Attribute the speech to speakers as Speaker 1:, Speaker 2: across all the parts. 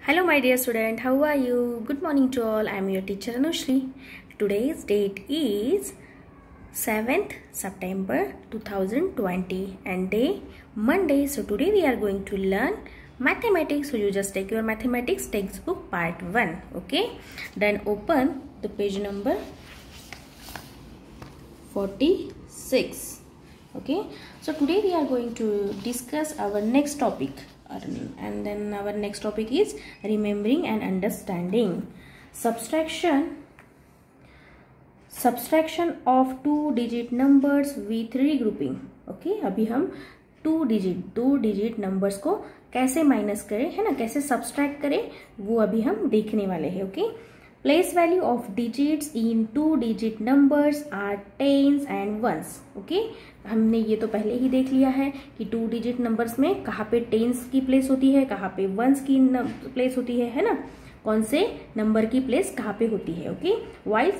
Speaker 1: Hello my dear student, how are you? Good morning to all. I am your teacher Anushri. Today's date is 7th September 2020 and day Monday. So today we are going to learn mathematics. So you just take your mathematics textbook part 1. Okay. Then open the page number 46. Okay. So today we are going to discuss our next topic. And then our next topic is remembering and understanding. Subtraction of 2-digit numbers with regrouping. Okay अभी हम 2 digit numbers को कैसे minus करें, है ना, कैसे subtract करें, वो अभी हम देखने वाले हैं. Okay, place value of digits in 2 digit numbers are tens and ones. Okay, हमने ये तो पहले ही देख लिया है कि 2 डिजिट नंबर्स में कहाँ पे टेंस की प्लेस होती है, कहाँ पे वंस की प्लेस होती है ना, कौन से नंबर की प्लेस कहाँ पे होती है. Okay, while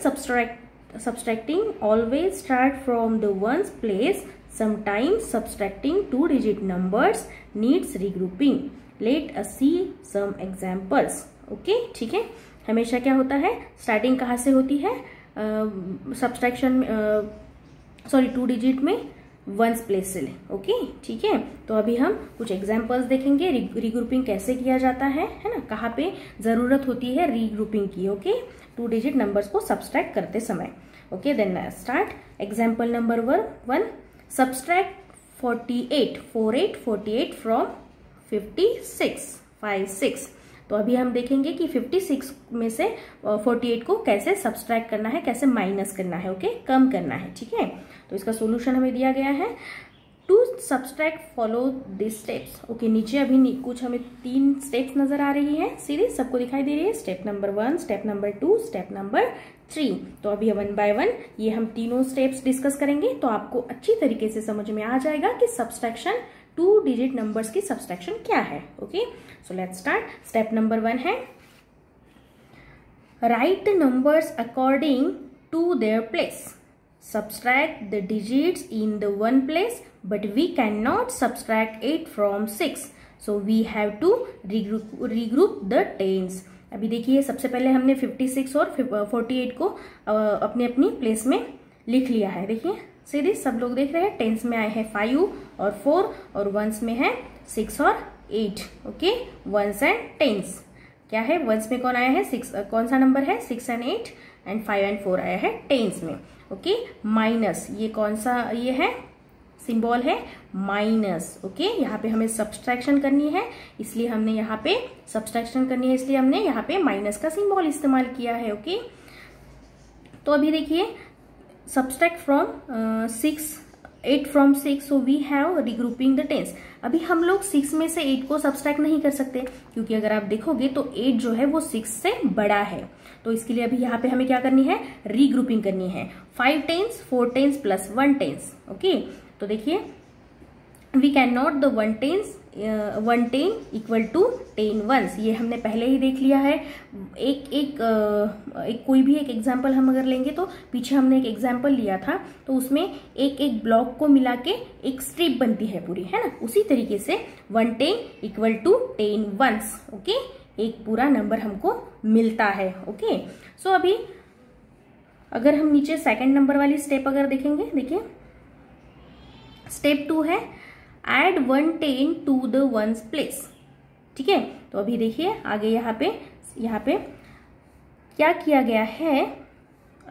Speaker 1: subtracting always start from the ones place. Sometimes subtracting 2 digit numbers needs regrouping. Let us see some examples. Okay, ठीक है. हमेशा क्या होता है, स्टार्टिंग कहाँ से होती है, सब्सट्रैक्शन 2 डिजिट में वंस प्लेस से ले. ओके, ठीक है. तो अभी हम कुछ एग्जांपल्स देखेंगे, रीग्रुपिंग कैसे किया जाता है ना, कहाँ पे जरूरत होती है रीग्रुपिंग की. ओके, 2 डिजिट नंबर्स को सब्सट्रैक्ट करते समय. Okay, then start. Example number 1. Subtract 48 from 56. तो अभी हम देखेंगे कि 56 में से 48 को कैसे सब्सट्रैक्ट करना है, कैसे माइनस करना है. ओके, कम करना है. ठीक है, तो इसका सॉल्यूशन हमें दिया गया है. To subtract follow this steps. Okay, नीचे अभी कुछ हमें 3 स्टेप्स नजर आ रही है, सीरीज सबको दिखाई दे रही है. Step number 1, step number 2, step number 3. तो अभी 1 बाय 1 ये हम तीनों स्टेप्स डिस्कस करेंगे, तो आपको अच्छी तरीके से समझ में आ जाएगा कि सब्सट्रैक्शन 2 डिजिट नंबर्स की सब्सट्रैक्शन क्या है. Okay, so let's start. Step number 1 है write numbers according to their place. Subtract the digits in the one place, but we cannot subtract 8 from 6. So we have to regroup the tens. अभी देखिए, सबसे पहले हमने 56 और 48 को अपनी अपनी प्लेस में लिख लिया है. देखिए सीधे सब लोग देख रहे हैं, टेंस में आए हैं 5 और 4 और वंस में है 6 और 8. ओके, वंस एंड टेंस क्या है, वंस में कौन आया है 6, कौन सा नंबर है 6 एंड 8 एंड 5 एंड 4 आया है टेंस में. ओके, माइनस ये कौन सा ये है, सिंबल है माइनस. ओके, यहाँ पे हमें सब्सट्रैक्शन करनी है, इसलिए हमने यहाँ पे सब्सट्रैक्शन करनी है, इसलिए हमने यहाँ पे माइनस का सिंबल इस्तेमाल किया है. ओके, तो अभी देखिए subtract from 8 from 6, so we have regrouping the tens. अभी हम लोग 6 में से 8 को सब्सट्रैक्ट नहीं कर सकते, क्योंकि अगर आप देखोगे तो 8 जो है वो 6 से बड़ा है. तो इसके लिए अभी यहाँ पे हमें क्या करनी है, रीग्रुपिंग करनी है. 5 tens, 4 tens plus 1 tens. Okay, तो देखिए we can not the 1 ten equal to 10 ones. ये हमने पहले ही देख लिया है. एक कोई भी एक एग्जाम्पल हम अगर लेंगे, तो पीछे हमने एक एग्जाम्पल लिया था, तो उसमें एक ब्लॉक को मिला के एक स्ट्रिप बनती है पूरी, है ना. उसी तरीके से 1 ten equal to 10 ones. Okay, एक पूरा नंबर हमको मिलता है. ओके, सो अभी अगर हम नीचे सेकंड नंबर वाली स्टेप अगर देखेंगे, देखिए स्टेप 2 है add 1 10 to the ones place. ठीक है, तो अभी देखिए आगे यहाँ पे क्या किया गया है.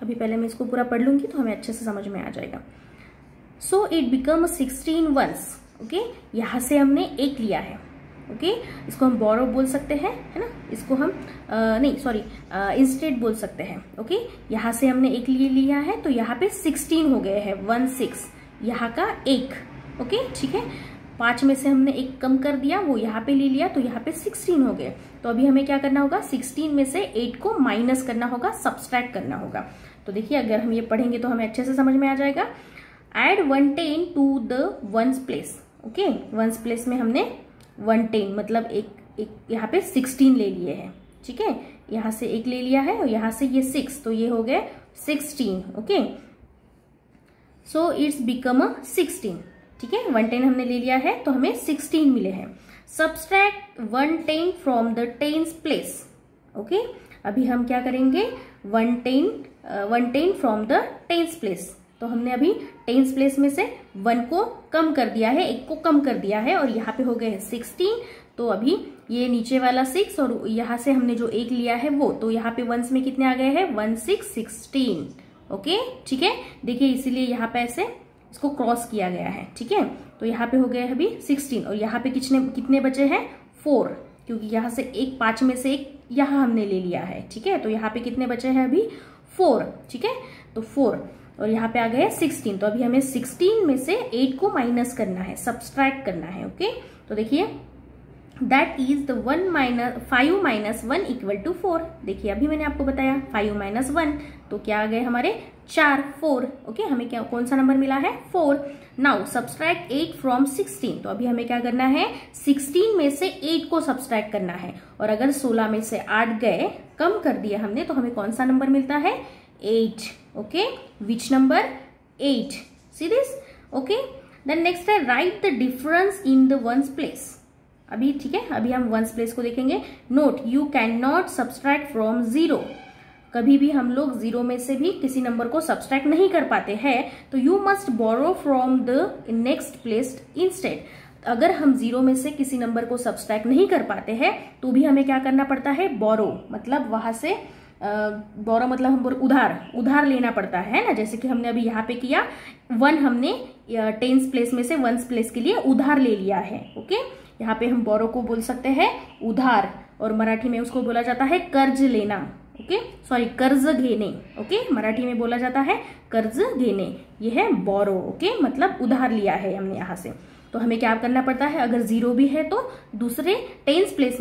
Speaker 1: अभी पहले मैं इसको पूरा पढ़ लूंगी तो हमें अच्छे से समझ में आ जाएगा. So it become 16 ones. Okay, यहाँ से हमने 1 लिया है. ओके, इसको हम बोरो बोल सकते हैं, है ना, इसको हम इंस्टेड बोल सकते हैं. ओके, यहाँ से हमने 1 लिया है, तो यहाँ पे 16 हो गए हैं, 16 यहाँ का 1. ओके, ठीक है, 5 में से हमने 1 कम कर दिया, वो यहाँ पे ले लिया, तो यहाँ पे 16 हो गए. तो अभी हमें क्या करना होगा, 16 में से 8 को माइनस करना होगा, सब्सट्रैक्ट करना होगा. तो देखिए अगर हम ये पढ़ेंगे तो हमें अच्छे से समझ में आ जाएगा. Add 1 10 to the ones place. Okay, ones place में हमने 1 10 मतलब एक यहाँ पे 16 ले लिए हैं. ठीक है, यहाँ से 1 ले लिया है और यहाँ से ये 6, तो ये हो गए 16. Okay, so it's become 16. ठीक है, 110 हमने ले लिया है तो हमें 16 मिले हैं. Subtract 110 from the tens place. Okay, अभी हम क्या करेंगे, 110 फ्रॉम द टेंस प्लेस। तो हमने अभी टेंस प्लेस में से 1 को कम कर दिया है, 1 को कम कर दिया है, और यहाँ पे हो गए 16। तो अभी ये नीचे वाला 6 और यहाँ से हमने जो 1 लिया है वो, तो यहाँ पे वंस में कितने आ गए हैं, 1 6 16। ओके, ठीक है, देखिए इसीलिए यहाँ पे ऐसे इसको क्रॉस किया गया है। ठीक है, तो यहाँ पे हो गए अभी 16 और यहाँ पे कितने बचे हैं, 4, क्योंकि यहाँ से 5 में से 1 यहाँ हमने ले लिया है। ठीक है, तो यहाँ पे कितने बचे हैं अभी, 4। ठीक है, तो 4 और यहाँ पे आ गए 16। तो अभी हमें 16 में से 8 को माइनस करना है, सब्सट्रैक्ट करना है। ओके, तो देखिए that is the 5 minus 1 equal to 4। देखिए अभी मैंने आपको बताया 5 माइनस 1, तो क्या आ गए हमारे 4, 4। ओके, हमें क्या कौन सा नंबर मिला है, 4। Now subtract 8 from 16। तो अभी हमें क्या करना है, 16 में से 8 को सब्सट्रैक्ट करना है, और अगर 16 में से 8 गए, कम कर दिया हमने, तो हमें कौन सा नंबर मिलता है, 8। Okay, which number, 8। See this. Okay, then next है right the difference in the ones place. अभी ठीक है, अभी हम वंस प्लेस को देखेंगे। Note you cannot subtract from 0। कभी भी हम लोग 0 में से भी किसी नंबर को सब्सट्रैक्ट नहीं कर पाते हैं, तो you must borrow from the next place instead. अगर हम 0 में से किसी नंबर को सब्सट्रैक्ट नहीं कर पाते हैं, तो भी हमें क्या करना पड़ता है, बोरो, मतलब वहां से बोरो मतलब हम उधार लेना पड़ता है ना। जैसे कि हमने अभी यहाँ पे किया, 1 हमने टेंस प्लेस में से वंस प्लेस के लिए उधार ले लिया है। ओके, यहाँ पे हम बोरो को बोल सकते हैं उधार, और मराठी में उसको बोला जाता है कर्ज लेना। ओके, सॉरी, कर्ज घेने। ओके, मराठी में बोला जाता है कर्ज घेने, ये है बोरो। ओके, मतलब उधार लिया है हमने यहाँ से। तो हमें क्या करना पड़ता है, अगर 0 भी है तो दूसरे प्लेस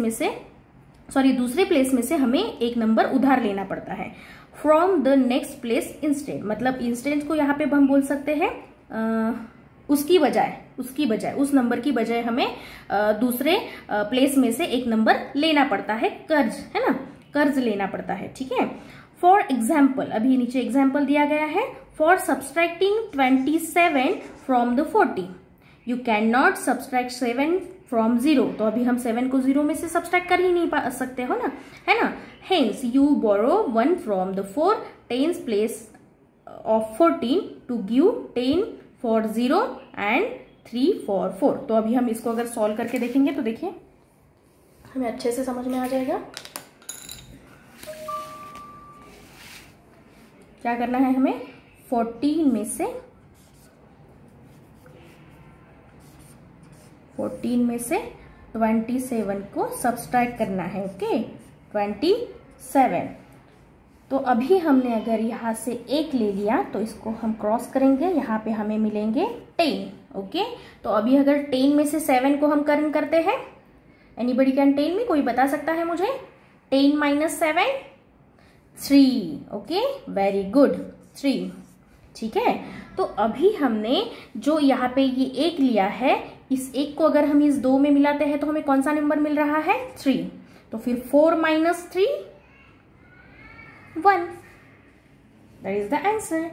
Speaker 1: में से हमें एक नंबर उधार लेना पड़ता है। From the next place instead, मतलब इंस्टेड को यहाँ पे हम बोल सकते हैं उसकी बजाय उस नंबर की बजाय हमें दूसरे प्लेस में से एक नंबर लेना पड़ता है, कर्ज, है ना, कर्ज लेना पड़ता है। ठीक है, फॉर एग्जाम्पल, अभी नीचे एग्जाम्पल दिया गया है, for subtracting 27 from the 40 you cannot subtract 7 from 0। तो अभी हम 7 को 0 में से सब्सट्रैक्ट कर ही नहीं पा सकते हो ना, है ना। Hence you borrow 1 from the 4 tens place of 14 to give 10 for 0 and 3 for 4। तो अभी हम इसको अगर सॉल्व करके देखेंगे तो देखिए हमें अच्छे से समझ में आ जाएगा। क्या करना है हमें, 14 में से 27 को सब्सट्रैक्ट करना है। ओके, 27। तो अभी हमने अगर यहाँ से 1 ले लिया तो इसको हम क्रॉस करेंगे, यहाँ पे हमें मिलेंगे 10। ओके, तो अभी अगर 10 में से 7 को हम करण करते हैं, एनीबडी कैन 10 में, कोई बता सकता है मुझे, 10 माइनस 7, 3। Okay, very good, 3। ठीक है, तो अभी हमने जो यहाँ पे ये 1 लिया है, इस 1 को अगर हम इस 2 में मिलाते हैं तो हमें कौन सा नंबर मिल रहा है, 3। तो फिर 4 minus 3, 1। That is the answer,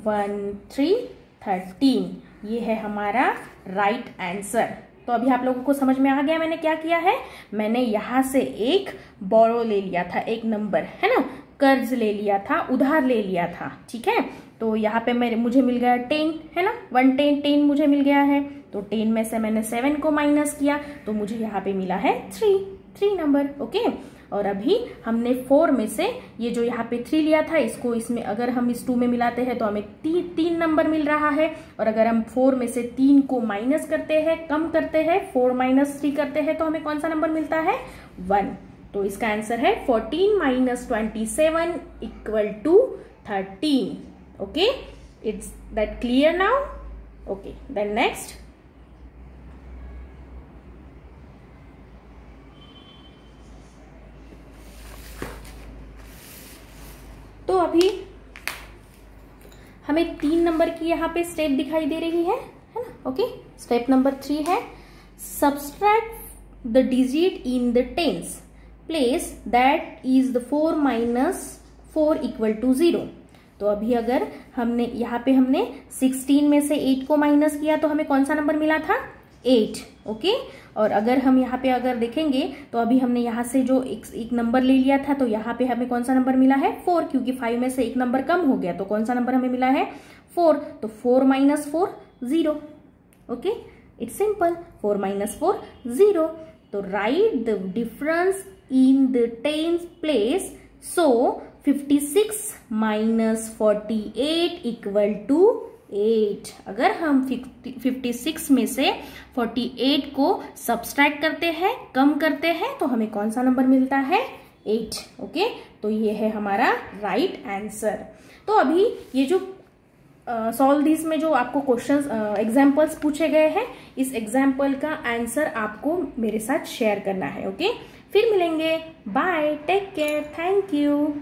Speaker 1: 1 3 13। ये है हमारा राइट आंसर। तो अभी आप लोगों को समझ में आ गया मैंने क्या किया है, मैंने यहाँ से एक बोरो ले लिया था, एक नंबर, है ना, कर्ज ले लिया था, उधार ले लिया था। ठीक है, तो यहाँ पे मुझे मिल गया 10, है ना, 110 मुझे मिल गया है। तो 10 में से मैंने 7 को माइनस किया तो मुझे यहाँ पे मिला है 3 नंबर। ओके, और अभी हमने 4 में से ये जो यहाँ पे 3 लिया था, इसको इसमें अगर हम इस 2 में मिलाते हैं तो हमें 3 नंबर मिल रहा है। और अगर हम 4 में से 3 को माइनस करते हैं, कम करते हैं, 4 माइनस 3 करते हैं, तो हमें कौन सा नंबर मिलता है, 1। तो इसका आंसर है 14 minus 27 equal to 13। Okay, it's that clear now. Okay, then next, तो अभी हमें 3 नंबर की यहाँ पे स्टेप दिखाई दे रही है ना। ओके, स्टेप नंबर 3 है subtract the digit in the tens place that is the 4 minus 4 equal to 0। तो अभी अगर हमने यहाँ पे हमने 16 में से 8 को माइनस किया तो हमें कौन सा नंबर मिला था, 8। ओके, और अगर हम यहाँ पे अगर देखेंगे तो अभी हमने यहाँ से जो एक नंबर ले लिया था, तो यहाँ पे हमें कौन सा नंबर मिला है 4, क्योंकि 5 में से एक नंबर कम हो गया, तो कौन सा नंबर हमें मिला है 4। तो 4 - 4 0। Okay, it's simple, 4 - 4 0। तो right the difference in the tens place. सो 56 - 48 = 8। अगर हम 56 में से 48 को सब्सट्रैक्ट करते हैं, कम करते हैं, तो हमें कौन सा नंबर मिलता है 8। ओके, तो ये है हमारा राइट आंसर। तो अभी ये जो सॉल्व दिस में जो आपको क्वेश्चंस एग्जांपल्स पूछे गए हैं, इस एग्जांपल का आंसर आपको मेरे साथ शेयर करना है। ओके, फिर मिलेंगे। Bye, take care, thank you.